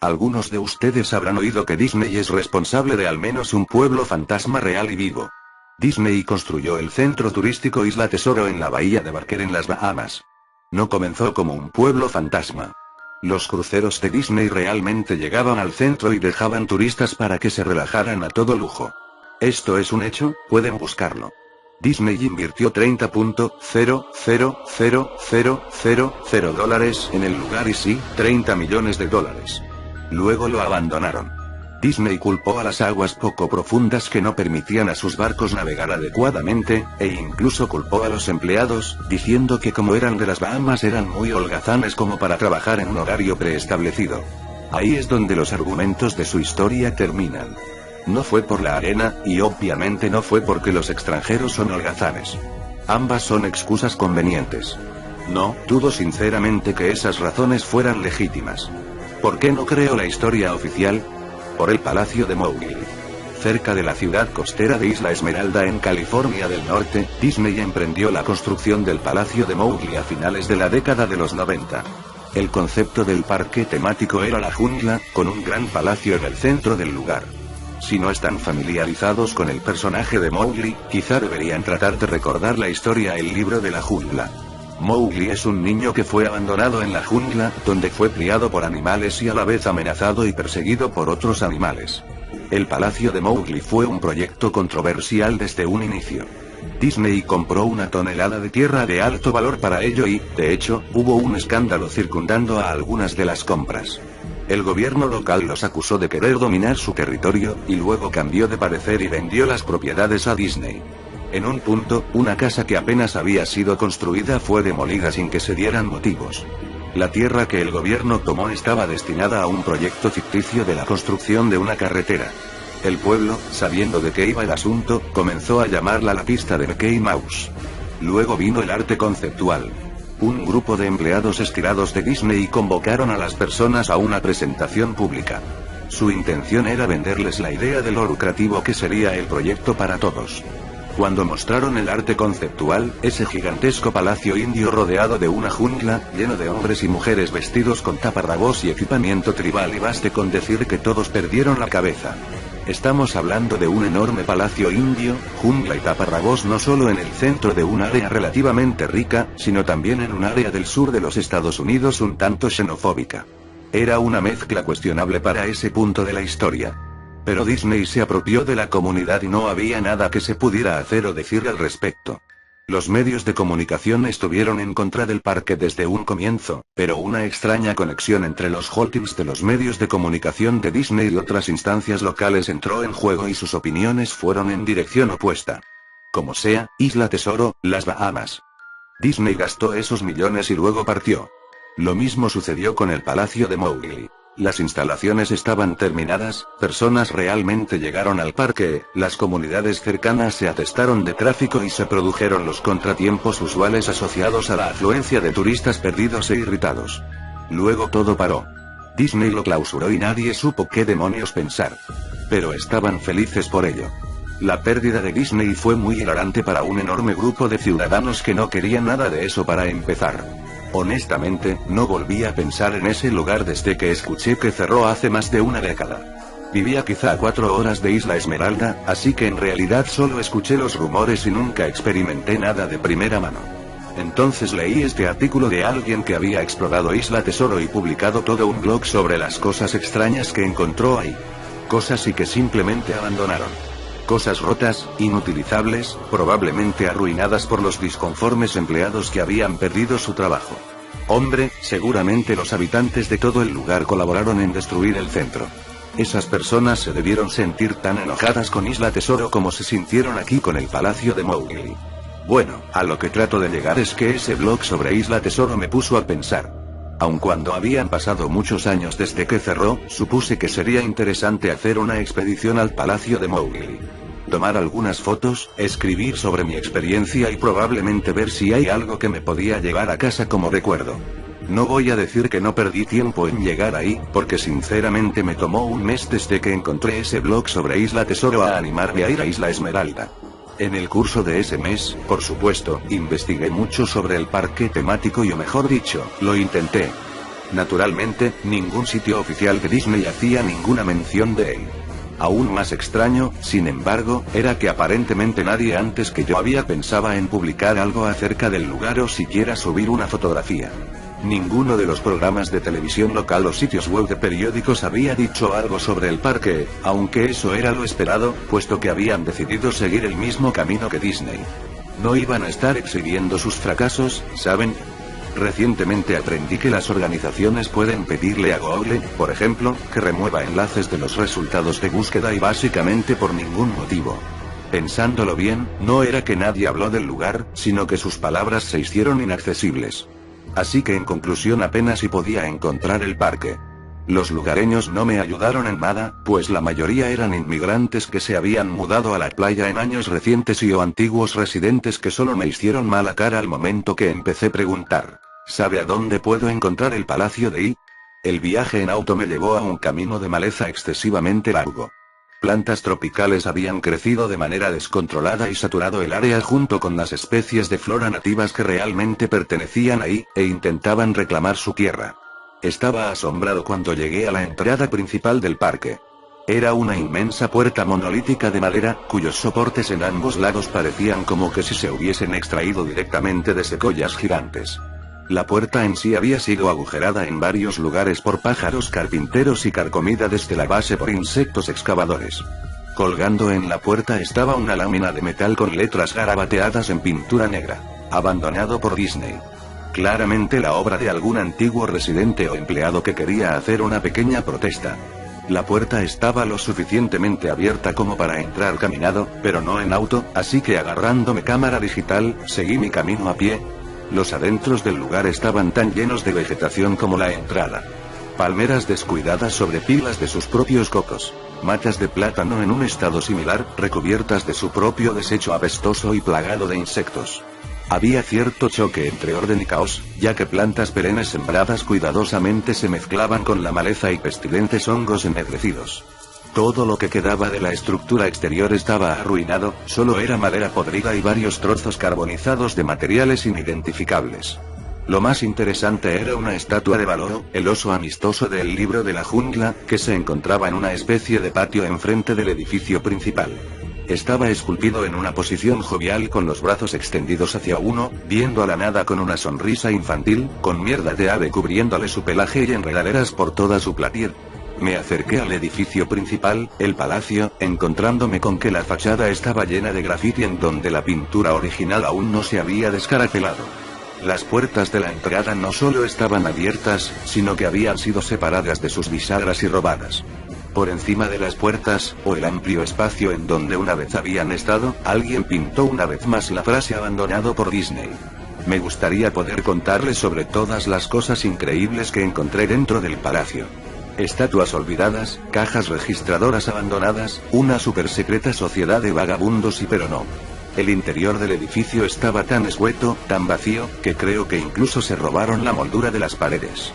Algunos de ustedes habrán oído que Disney es responsable de al menos un pueblo fantasma real y vivo. Disney construyó el centro turístico Isla Tesoro en la bahía de Barker en las Bahamas. No comenzó como un pueblo fantasma. Los cruceros de Disney realmente llegaban al centro y dejaban turistas para que se relajaran a todo lujo. Esto es un hecho, pueden buscarlo. Disney invirtió $30.00000 en el lugar y sí, $30 millones. Luego lo abandonaron. Disney culpó a las aguas poco profundas que no permitían a sus barcos navegar adecuadamente, e incluso culpó a los empleados, diciendo que como eran de las Bahamas eran muy holgazanes como para trabajar en un horario preestablecido. Ahí es donde los argumentos de su historia terminan. No fue por la arena, y obviamente no fue porque los extranjeros son holgazanes. Ambas son excusas convenientes. No, dudo sinceramente que esas razones fueran legítimas. ¿Por qué no creo la historia oficial? Por el Palacio de Mowgli. Cerca de la ciudad costera de Isla Esmeralda en California del Norte, Disney emprendió la construcción del Palacio de Mowgli a finales de la década de los 90. El concepto del parque temático era la jungla, con un gran palacio en el centro del lugar. Si no están familiarizados con el personaje de Mowgli, quizá deberían tratar de recordar la historia El libro de la jungla. Mowgli es un niño que fue abandonado en la jungla, donde fue criado por animales y a la vez amenazado y perseguido por otros animales. El Palacio de Mowgli fue un proyecto controversial desde un inicio. Disney compró 1 tonelada de tierra de alto valor para ello y, de hecho, hubo un escándalo circundando a algunas de las compras. El gobierno local los acusó de querer dominar su territorio, y luego cambió de parecer y vendió las propiedades a Disney. En un punto, una casa que apenas había sido construida fue demolida sin que se dieran motivos. La tierra que el gobierno tomó estaba destinada a un proyecto ficticio de la construcción de una carretera. El pueblo, sabiendo de qué iba el asunto, comenzó a llamarla la pista de Mickey Mouse. Luego vino el arte conceptual. Un grupo de empleados estirados de Disney convocaron a las personas a una presentación pública. Su intención era venderles la idea de lo lucrativo que sería el proyecto para todos. Cuando mostraron el arte conceptual, ese gigantesco palacio indio rodeado de una jungla, lleno de hombres y mujeres vestidos con taparrabos y equipamiento tribal, y baste con decir que todos perdieron la cabeza. Estamos hablando de un enorme palacio indio, jungla y taparrabos no solo en el centro de un área relativamente rica, sino también en un área del sur de los Estados Unidos un tanto xenofóbica. Era una mezcla cuestionable para ese punto de la historia. Pero Disney se apropió de la comunidad y no había nada que se pudiera hacer o decir al respecto. Los medios de comunicación estuvieron en contra del parque desde un comienzo, pero una extraña conexión entre los holdings de los medios de comunicación de Disney y otras instancias locales entró en juego y sus opiniones fueron en dirección opuesta. Como sea, Isla Tesoro, las Bahamas. Disney gastó esos millones y luego partió. Lo mismo sucedió con el Palacio de Mowgli. Las instalaciones estaban terminadas, personas realmente llegaron al parque, las comunidades cercanas se atestaron de tráfico y se produjeron los contratiempos usuales asociados a la afluencia de turistas perdidos e irritados. Luego todo paró. Disney lo clausuró y nadie supo qué demonios pensar. Pero estaban felices por ello. La pérdida de Disney fue muy hilarante para un enorme grupo de ciudadanos que no querían nada de eso para empezar. Honestamente, no volví a pensar en ese lugar desde que escuché que cerró hace más de una década. Vivía quizá a 4 horas de Isla Esmeralda, así que en realidad solo escuché los rumores y nunca experimenté nada de primera mano. Entonces leí este artículo de alguien que había explorado Isla Tesoro y publicado todo un blog sobre las cosas extrañas que encontró ahí. Cosas y que simplemente abandonaron. Cosas rotas, inutilizables, probablemente arruinadas por los disconformes empleados que habían perdido su trabajo. Hombre, seguramente los habitantes de todo el lugar colaboraron en destruir el centro. Esas personas se debieron sentir tan enojadas con Isla Tesoro como se sintieron aquí con el Palacio de Mowgli. Bueno, a lo que trato de llegar es que ese blog sobre Isla Tesoro me puso a pensar. Aun cuando habían pasado muchos años desde que cerró, supuse que sería interesante hacer una expedición al Palacio de Mowgli. Tomar algunas fotos, escribir sobre mi experiencia y probablemente ver si hay algo que me podía llevar a casa como recuerdo. No voy a decir que no perdí tiempo en llegar ahí, porque sinceramente me tomó un mes desde que encontré ese blog sobre Isla Tesoro a animarme a ir a Isla Esmeralda. En el curso de ese mes, por supuesto, investigué mucho sobre el parque temático y o mejor dicho, lo intenté. Naturalmente, ningún sitio oficial de Disney hacía ninguna mención de él. Aún más extraño, sin embargo, era que aparentemente nadie antes que yo había pensado en publicar algo acerca del lugar o siquiera subir una fotografía. Ninguno de los programas de televisión local o sitios web de periódicos había dicho algo sobre el parque, aunque eso era lo esperado, puesto que habían decidido seguir el mismo camino que Disney. No iban a estar exhibiendo sus fracasos, ¿saben? Recientemente aprendí que las organizaciones pueden pedirle a Google, por ejemplo, que remueva enlaces de los resultados de búsqueda y básicamente por ningún motivo. Pensándolo bien, no era que nadie habló del lugar, sino que sus palabras se hicieron inaccesibles. Así que en conclusión apenas si podía encontrar el parque. Los lugareños no me ayudaron en nada, pues la mayoría eran inmigrantes que se habían mudado a la playa en años recientes o antiguos residentes que solo me hicieron mala cara al momento que empecé a preguntar. ¿Sabe a dónde puedo encontrar el Palacio de I? El viaje en auto me llevó a un camino de maleza excesivamente largo. Plantas tropicales habían crecido de manera descontrolada y saturado el área junto con las especies de flora nativas que realmente pertenecían ahí, e intentaban reclamar su tierra. Estaba asombrado cuando llegué a la entrada principal del parque. Era una inmensa puerta monolítica de madera, cuyos soportes en ambos lados parecían como que si se hubiesen extraído directamente de secoyas gigantes. La puerta en sí había sido agujerada en varios lugares por pájaros carpinteros y carcomida desde la base por insectos excavadores. Colgando en la puerta estaba una lámina de metal con letras garabateadas en pintura negra. Abandonado por Disney. Claramente la obra de algún antiguo residente o empleado que quería hacer una pequeña protesta. La puerta estaba lo suficientemente abierta como para entrar caminado, pero no en auto, así que agarrando mi cámara digital, seguí mi camino a pie. Los adentros del lugar estaban tan llenos de vegetación como la entrada. Palmeras descuidadas sobre pilas de sus propios cocos. Matas de plátano en un estado similar, recubiertas de su propio desecho apestoso y plagado de insectos. Había cierto choque entre orden y caos, ya que plantas perennes sembradas cuidadosamente se mezclaban con la maleza y pestilentes hongos ennegrecidos. Todo lo que quedaba de la estructura exterior estaba arruinado, solo era madera podrida y varios trozos carbonizados de materiales inidentificables. Lo más interesante era una estatua de Baloo, el oso amistoso del libro de la jungla, que se encontraba en una especie de patio enfrente del edificio principal. Estaba esculpido en una posición jovial con los brazos extendidos hacia uno, viendo a la nada con una sonrisa infantil, con mierda de ave cubriéndole su pelaje y enredaderas por toda su platier. Me acerqué al edificio principal, el palacio, encontrándome con que la fachada estaba llena de grafiti en donde la pintura original aún no se había descarapelado. Las puertas de la entrada no solo estaban abiertas, sino que habían sido separadas de sus bisagras y robadas. Por encima de las puertas, o el amplio espacio en donde una vez habían estado, alguien pintó una vez más la frase abandonado por Disney. Me gustaría poder contarles sobre todas las cosas increíbles que encontré dentro del palacio. Estatuas olvidadas, cajas registradoras abandonadas, una supersecreta sociedad de vagabundos pero no. El interior del edificio estaba tan escueto, tan vacío, que creo que incluso se robaron la moldura de las paredes.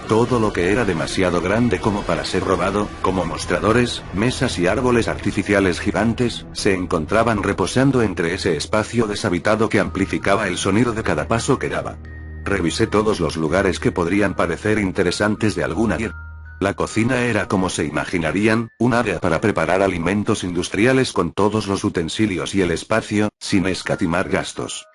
Todo lo que era demasiado grande como para ser robado, como mostradores, mesas y árboles artificiales gigantes, se encontraban reposando entre ese espacio deshabitado que amplificaba el sonido de cada paso que daba. Revisé todos los lugares que podrían parecer interesantes de alguna manera. La cocina era como se imaginarían, un área para preparar alimentos industriales con todos los utensilios y el espacio, sin escatimar gastos.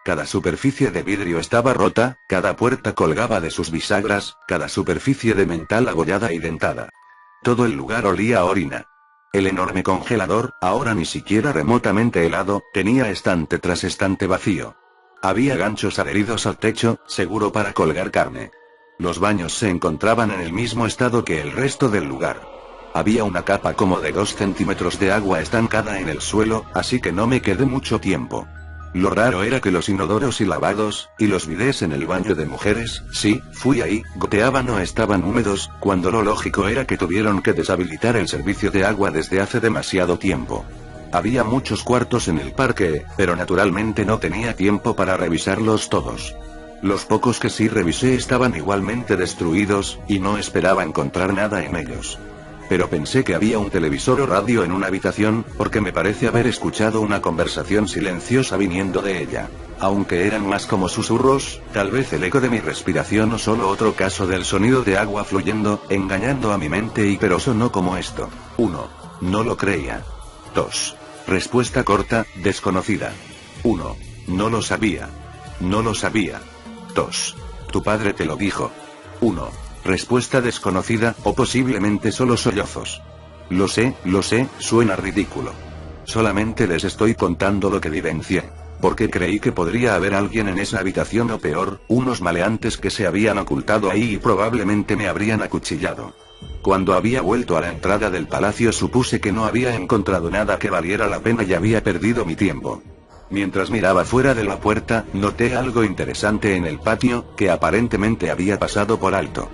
Cada superficie de vidrio estaba rota, cada puerta colgaba de sus bisagras, cada superficie de metal abollada y dentada. Todo el lugar olía a orina. El enorme congelador, ahora ni siquiera remotamente helado, tenía estante tras estante vacío. Había ganchos adheridos al techo, seguro para colgar carne. Los baños se encontraban en el mismo estado que el resto del lugar. Había una capa como de 2 centímetros de agua estancada en el suelo, así que no me quedé mucho tiempo. Lo raro era que los inodoros y lavados, y los bidés en el baño de mujeres, sí, fui ahí, goteaban o estaban húmedos, cuando lo lógico era que tuvieron que deshabilitar el servicio de agua desde hace demasiado tiempo. Había muchos cuartos en el parque, pero naturalmente no tenía tiempo para revisarlos todos. Los pocos que sí revisé estaban igualmente destruidos, y no esperaba encontrar nada en ellos. Pero pensé que había un televisor o radio en una habitación, porque me parece haber escuchado una conversación silenciosa viniendo de ella. Aunque eran más como susurros, tal vez el eco de mi respiración o solo otro caso del sonido de agua fluyendo, engañando a mi mente pero sonó como esto. 1. No lo creía. 2. Respuesta corta, desconocida. 1. No lo sabía. No lo sabía. 2. Tu padre te lo dijo. 1. Respuesta desconocida, o posiblemente solo sollozos. Lo sé, suena ridículo. Solamente les estoy contando lo que vivencié. Porque creí que podría haber alguien en esa habitación o peor, unos maleantes que se habían ocultado ahí y probablemente me habrían acuchillado. Cuando había vuelto a la entrada del palacio supuse que no había encontrado nada que valiera la pena y había perdido mi tiempo. Mientras miraba fuera de la puerta, noté algo interesante en el patio, que aparentemente había pasado por alto.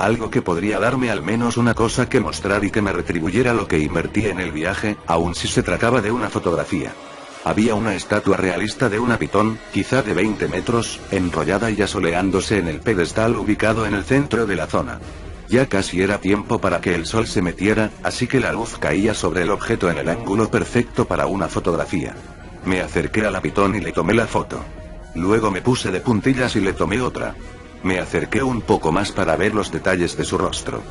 Algo que podría darme al menos una cosa que mostrar y que me retribuyera lo que invertí en el viaje, aun si se trataba de una fotografía. Había una estatua realista de una pitón, quizá de 20 metros, enrollada y asoleándose en el pedestal ubicado en el centro de la zona. Ya casi era tiempo para que el sol se metiera, así que la luz caía sobre el objeto en el ángulo perfecto para una fotografía. Me acerqué a la pitón y le tomé la foto. Luego me puse de puntillas y le tomé otra. Me acerqué un poco más para ver los detalles de su rostro.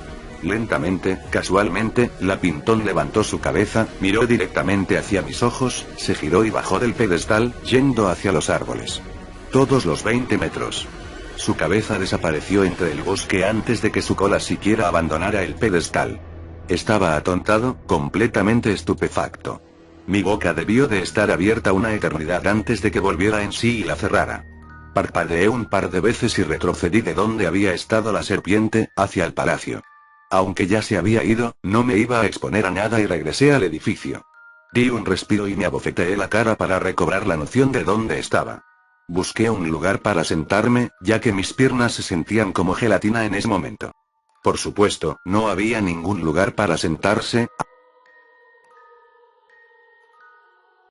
Lentamente, casualmente, la pitón levantó su cabeza, miró directamente hacia mis ojos, se giró y bajó del pedestal, yendo hacia los árboles. Todos los 20 metros. Su cabeza desapareció entre el bosque antes de que su cola siquiera abandonara el pedestal. Estaba atontado, completamente estupefacto. Mi boca debió de estar abierta una eternidad antes de que volviera en sí y la cerrara. Parpadeé un par de veces y retrocedí de donde había estado la serpiente, hacia el palacio. Aunque ya se había ido, no me iba a exponer a nada y regresé al edificio. Di un respiro y me abofeteé la cara para recobrar la noción de dónde estaba. Busqué un lugar para sentarme, ya que mis piernas se sentían como gelatina en ese momento. Por supuesto, no había ningún lugar para sentarse,